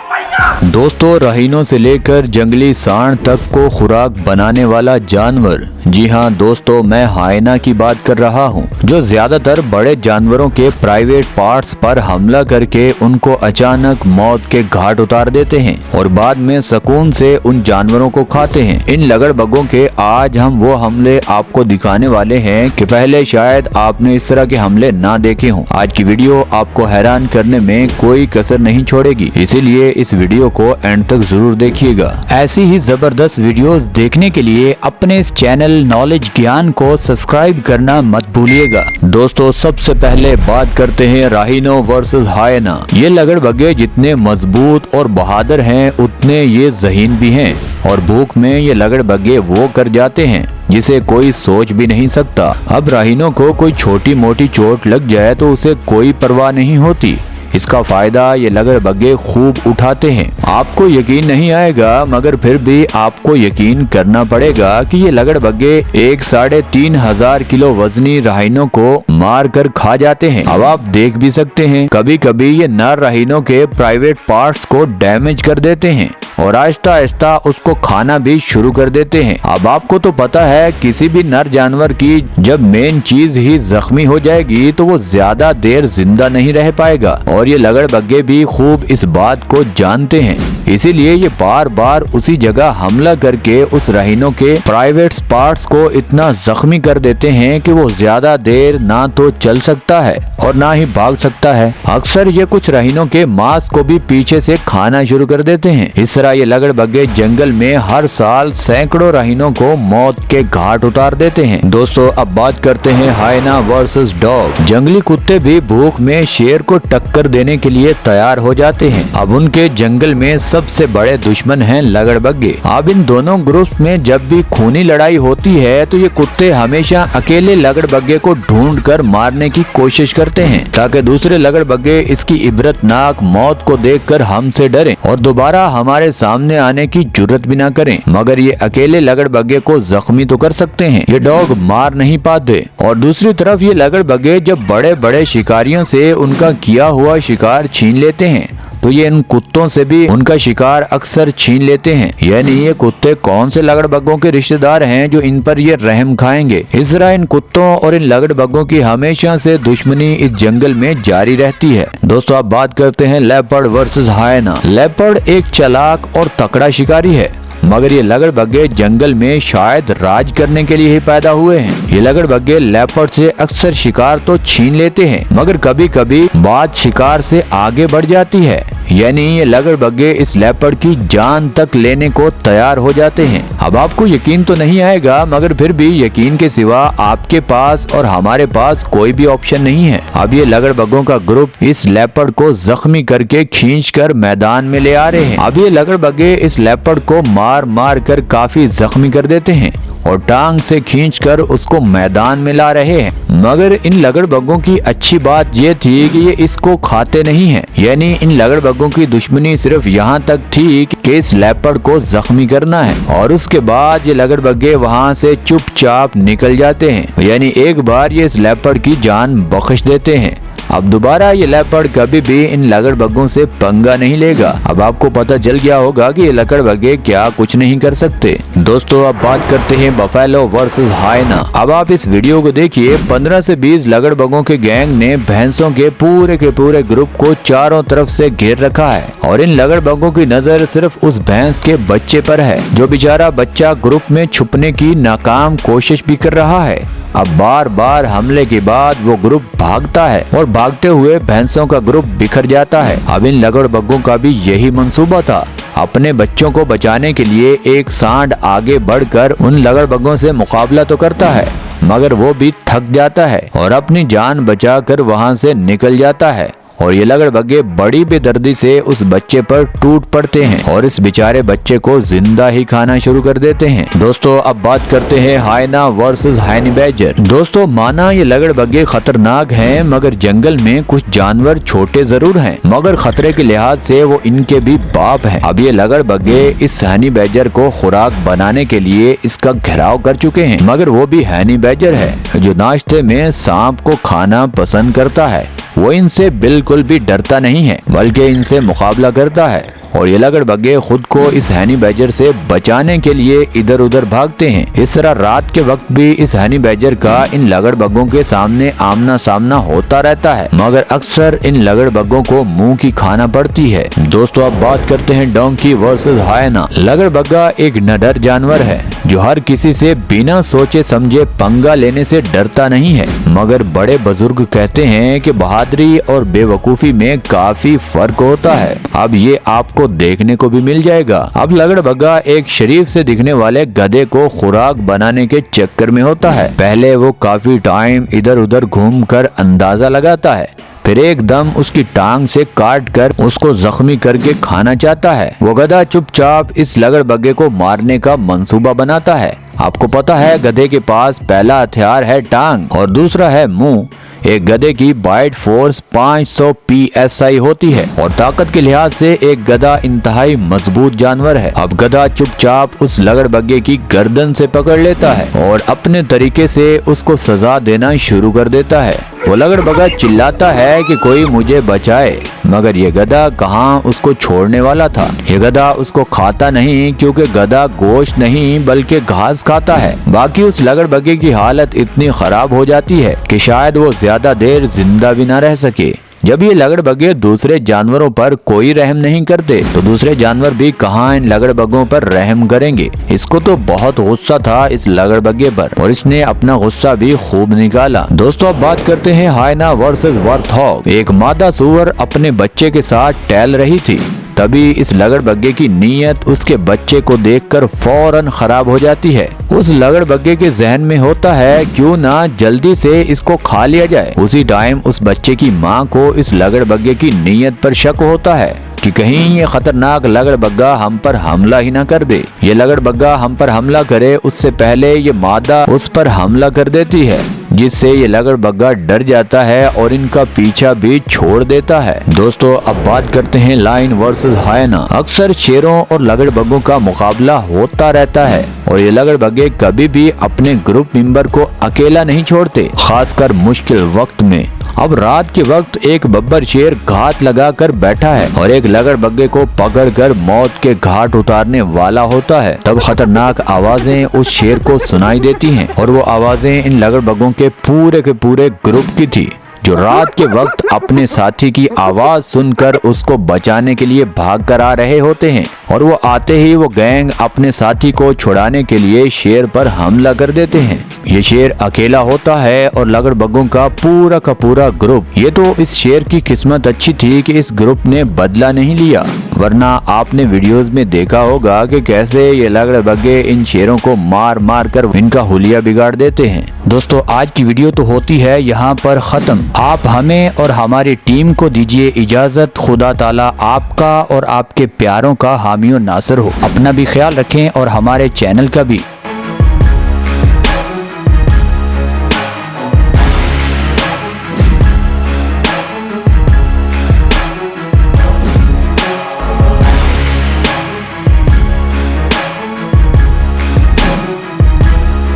दोस्तों, रहीनों से लेकर जंगली सांड तक को खुराक बनाने वाला जानवर, जी हाँ दोस्तों, मैं हायना की बात कर रहा हूँ, जो ज्यादातर बड़े जानवरों के प्राइवेट पार्ट्स पर हमला करके उनको अचानक मौत के घाट उतार देते हैं और बाद में सुकून से उन जानवरों को खाते हैं। इन लगड़बगों के आज हम वो हमले आपको दिखाने वाले हैं कि पहले शायद आपने इस तरह के हमले ना देखे हों। आज की वीडियो आपको हैरान करने में कोई कसर नहीं छोड़ेगी, इसीलिए इस वीडियो को एंड तक जरूर देखिएगा। ऐसी ही जबरदस्त वीडियोस देखने के लिए अपने इस चैनल नॉलेज ज्ञान को सब्सक्राइब करना मत भूलिएगा। दोस्तों, सबसे पहले बात करते हैं राहिनो वर्सेस हायना। ये लगड़बगे जितने मजबूत और बहादुर हैं उतने ये जहीन भी हैं और भूख में ये लगड़बगे वो कर जाते हैं जिसे कोई सोच भी नहीं सकता। अब राहिनो को कोई छोटी मोटी चोट लग जाए तो उसे कोई परवाह नहीं होती। इसका फायदा ये लगड़बगे खूब उठाते हैं। आपको यकीन नहीं आएगा, मगर फिर भी आपको यकीन करना पड़ेगा कि ये लगड़बगे 3,500 किलो वजनी राहिनो को मार कर खा जाते हैं। अब आप देख भी सकते हैं, कभी कभी ये नर राहिनो के प्राइवेट पार्ट्स को डैमेज कर देते हैं और आहिस्ता आहिस्ता उसको खाना भी शुरू कर देते हैं। अब आपको तो पता है, किसी भी नर जानवर की जब मेन चीज ही जख्मी हो जाएगी तो वो ज्यादा देर जिंदा नहीं रह पाएगा और ये लगड़बगे भी खूब इस बात को जानते हैं। इसीलिए ये बार बार उसी जगह हमला करके उस राहिनो के प्राइवेट पार्ट्स को इतना जख्मी कर देते हैं कि वो ज्यादा देर ना तो चल सकता है और ना ही भाग सकता है। अक्सर ये कुछ राहिनो के मांस को भी पीछे से खाना शुरू कर देते हैं। इस तरह ये लगड़बगे जंगल में हर साल सैकड़ों राहिनों को मौत के घाट उतार देते हैं। दोस्तों, अब बात करते हैं हायना वर्सेस डॉग। जंगली कुत्ते भी भूख में शेर को टक्कर देने के लिए तैयार हो जाते हैं। अब उनके जंगल में सबसे बड़े दुश्मन हैं लगड़बगे। अब इन दोनों ग्रुप में जब भी खूनी लड़ाई होती है तो ये कुत्ते हमेशा अकेले लगड़बगे को ढूंढ कर मारने की कोशिश करते हैं ताकि दूसरे लगड़बगे इसकी इबरतनाक मौत को देखकर हमसे डरें और दोबारा हमारे सामने आने की जुर्रत भी ना करें। मगर ये अकेले लगड़बगे को जख्मी तो कर सकते हैं, ये डॉग मार नहीं पाते। और दूसरी तरफ ये लगड़बगे जब बड़े बड़े शिकारियों से उनका किया हुआ शिकार छीन लेते हैं तो ये इन कुत्तों से भी उनका शिकार अक्सर छीन लेते हैं। यानी ये कुत्ते कौन से लगड़बगों के रिश्तेदार हैं जो इन पर ये रहम खाएंगे। इस तरह इन कुत्तों और इन लगड़बगों की हमेशा से दुश्मनी इस जंगल में जारी रहती है। दोस्तों, अब बात करते हैं लेपर्ड वर्सेस हायना। लेपर्ड एक चालाक और तकड़ा शिकारी है, मगर ये लगड़बगे जंगल में शायद राज करने के लिए ही पैदा हुए हैं। ये लगड़बगे लेपर्ड से अक्सर शिकार तो छीन लेते हैं, मगर कभी कभी बात शिकार से आगे बढ़ जाती है। यानी ये लगड़बगे इस लेपर्ड की जान तक लेने को तैयार हो जाते हैं। अब आपको यकीन तो नहीं आएगा, मगर फिर भी यकीन के सिवा आपके पास और हमारे पास कोई भी ऑप्शन नहीं है। अब ये लगड़बगों का ग्रुप इस लेपर्ड को जख्मी करके खींचकर मैदान में ले आ रहे हैं। अब ये लगड़बगे इस लेपर्ड को मार मार कर काफी जख्मी कर देते हैं और टांग से खींचकर उसको मैदान में ला रहे हैं। मगर इन लगड़बगों की अच्छी बात ये थी कि ये इसको खाते नहीं हैं। यानी इन लगड़बगों की दुश्मनी सिर्फ यहाँ तक थी कि इस लेपर्ड को जख्मी करना है और उसके बाद ये लगड़बगे वहाँ से चुपचाप निकल जाते हैं। यानी एक बार ये इस लेपर्ड की जान बख्श देते हैं। अब दोबारा ये लेपर्ड कभी भी इन लगड़बगों से पंगा नहीं लेगा। अब आपको पता चल गया होगा कि ये लगड़बगे क्या कुछ नहीं कर सकते। दोस्तों, अब बात करते हैं बफेलो वर्सेस हायना। अब आप इस वीडियो को देखिए, 15 से 20 लगड़बगों के गैंग ने भैंसों के पूरे ग्रुप को चारों तरफ से घेर रखा है और इन लगड़बगों की नजर सिर्फ उस भैंस के बच्चे पर है, जो बेचारा बच्चा ग्रुप में छुपने की नाकाम कोशिश भी कर रहा है। अब बार बार हमले के बाद वो ग्रुप भागता है और भागते हुए भैंसों का ग्रुप बिखर जाता है। अब इन लगड़बगों का भी यही मंसूबा था। अपने बच्चों को बचाने के लिए एक सांड आगे बढ़कर उन लगड़बगों से मुकाबला तो करता है, मगर वो भी थक जाता है और अपनी जान बचाकर वहां से निकल जाता है और ये लगड़बगे बड़ी बेदर्दी से उस बच्चे पर टूट पड़ते हैं और इस बेचारे बच्चे को जिंदा ही खाना शुरू कर देते हैं। दोस्तों, अब बात करते हैं हायना वर्सेस हायनी बैजर। दोस्तों, माना ये लगड़बगे खतरनाक हैं, मगर जंगल में कुछ जानवर छोटे जरूर हैं, मगर खतरे के लिहाज से वो इनके भी बाप हैं। अब ये लगड़बगे इस हायनी बैजर को खुराक बनाने के लिए इसका घेराव कर चुके हैं, मगर वो भी हायनी बैजर है जो नाश्ते में सांप को खाना पसंद करता है। वो इनसे बिल्कुल भी डरता नहीं है, बल्कि इनसे मुकाबला करता है और ये लगड़बग्गे खुद को इस हनी बैजर से बचाने के लिए इधर उधर भागते हैं। इस तरह रात के वक्त भी इस हनी बैजर का इन लगड़बग्गों के सामने आमना सामना होता रहता है, मगर अक्सर इन लगड़बग्गों को मुंह की खाना पड़ती है। दोस्तों अब बात करते हैं डोंकी वर्सेस हायना। लगड़बग्गा एक निडर जानवर है जो हर किसी से बिना सोचे समझे पंगा लेने से डरता नहीं है, मगर बड़े बुजुर्ग कहते हैं कि बहादुरी और बेवकूफी में काफी फर्क होता है। अब ये आपको देखने को भी मिल जाएगा। अब लगड़बग्गा एक शरीफ से दिखने वाले गधे को खुराक बनाने के चक्कर में होता है। पहले वो काफी टाइम इधर उधर घूमकर अंदाजा लगाता है, फिर एकदम उसकी टांग से काट कर उसको जख्मी करके खाना चाहता है। वो गधा चुपचाप इस लगड़बग्गे को मारने का मंसूबा बनाता है। आपको पता है गधे के पास पहला हथियार है टांग और दूसरा है मुंह। एक गधे की बाइट फोर्स 500 PSI होती है और ताकत के लिहाज से एक गधा इंतहाई मजबूत जानवर है। अब गधा चुपचाप उस लगड़बग्गे की गर्दन से पकड़ लेता है और अपने तरीके से उसको सजा देना शुरू कर देता है। वो लगड़बग्गा चिल्लाता है कि कोई मुझे बचाए, मगर ये गधा कहाँ उसको छोड़ने वाला था। ये गधा उसको खाता नहीं क्योंकि गधा गोश्त नहीं बल्कि घास खाता है। बाकी उस लगड़बग्गे की हालत इतनी खराब हो जाती है कि शायद वो ज्यादा देर जिंदा भी न रह सके। जब ये लगड़बग्गे दूसरे जानवरों पर कोई रहम नहीं करते तो दूसरे जानवर भी कहाँ इन लगड़बग्गों पर रहम करेंगे। इसको तो बहुत गुस्सा था इस लगड़बग्गे पर और इसने अपना गुस्सा भी खूब निकाला। दोस्तों अब बात करते हैं हायना वर्सेस वॉर्थॉग। एक मादा सूअर अपने बच्चे के साथ टहल रही थी, तभी इस लगड़बग्गे की नीयत उसके बच्चे को देखकर फौरन खराब हो जाती है। उस लगड़बग्गे के जहन में होता है क्यों ना जल्दी से इसको खा लिया जाए। उसी टाइम उस बच्चे की माँ को इस लगड़बग्गे की नीयत पर शक होता है कि कहीं ये खतरनाक लगड़बग्गा हम पर हमला ही ना कर दे। ये लगड़बग्गा हम पर हमला करे उससे पहले ये मादा उस पर हमला कर देती है, जिससे ये लगड़बग्गा डर जाता है और इनका पीछा भी छोड़ देता है। दोस्तों अब बात करते हैं लायन वर्सेस हायना। अक्सर शेरों और लगड़बग्गों का मुकाबला होता रहता है और ये लगड़बग्गे कभी भी अपने ग्रुप मेंबर को अकेला नहीं छोड़ते, खासकर मुश्किल वक्त में। अब रात के वक्त एक बब्बर शेर घात लगा कर बैठा है और एक लगड़बग्गे को पकड़कर मौत के घाट उतारने वाला होता है। तब खतरनाक आवाजें उस शेर को सुनाई देती हैं और वो आवाजें इन लगड़बग्गों के पूरे ग्रुप की थी, जो रात के वक्त अपने साथी की आवाज सुनकर उसको बचाने के लिए भाग कर आ रहे होते हैं। और वो आते ही वो गैंग अपने साथी को छुड़ाने के लिए शेर पर हमला कर देते हैं। ये शेर अकेला होता है और लगड़बग्गों का पूरा ग्रुप। ये तो इस शेर की किस्मत अच्छी थी कि इस ग्रुप ने बदला नहीं लिया, वरना आपने वीडियोस में देखा होगा कि कैसे ये लगड़बग्गे इन शेरों को मार मार कर इनका हुलिया बिगाड़ देते हैं। दोस्तों आज की वीडियो तो होती है यहाँ पर खत्म। आप हमें और हमारी टीम को दीजिए इजाजत। खुदा ताला आपका और आपके प्यारों का हामी और नासिर हो। अपना भी ख्याल रखें और हमारे चैनल का भी।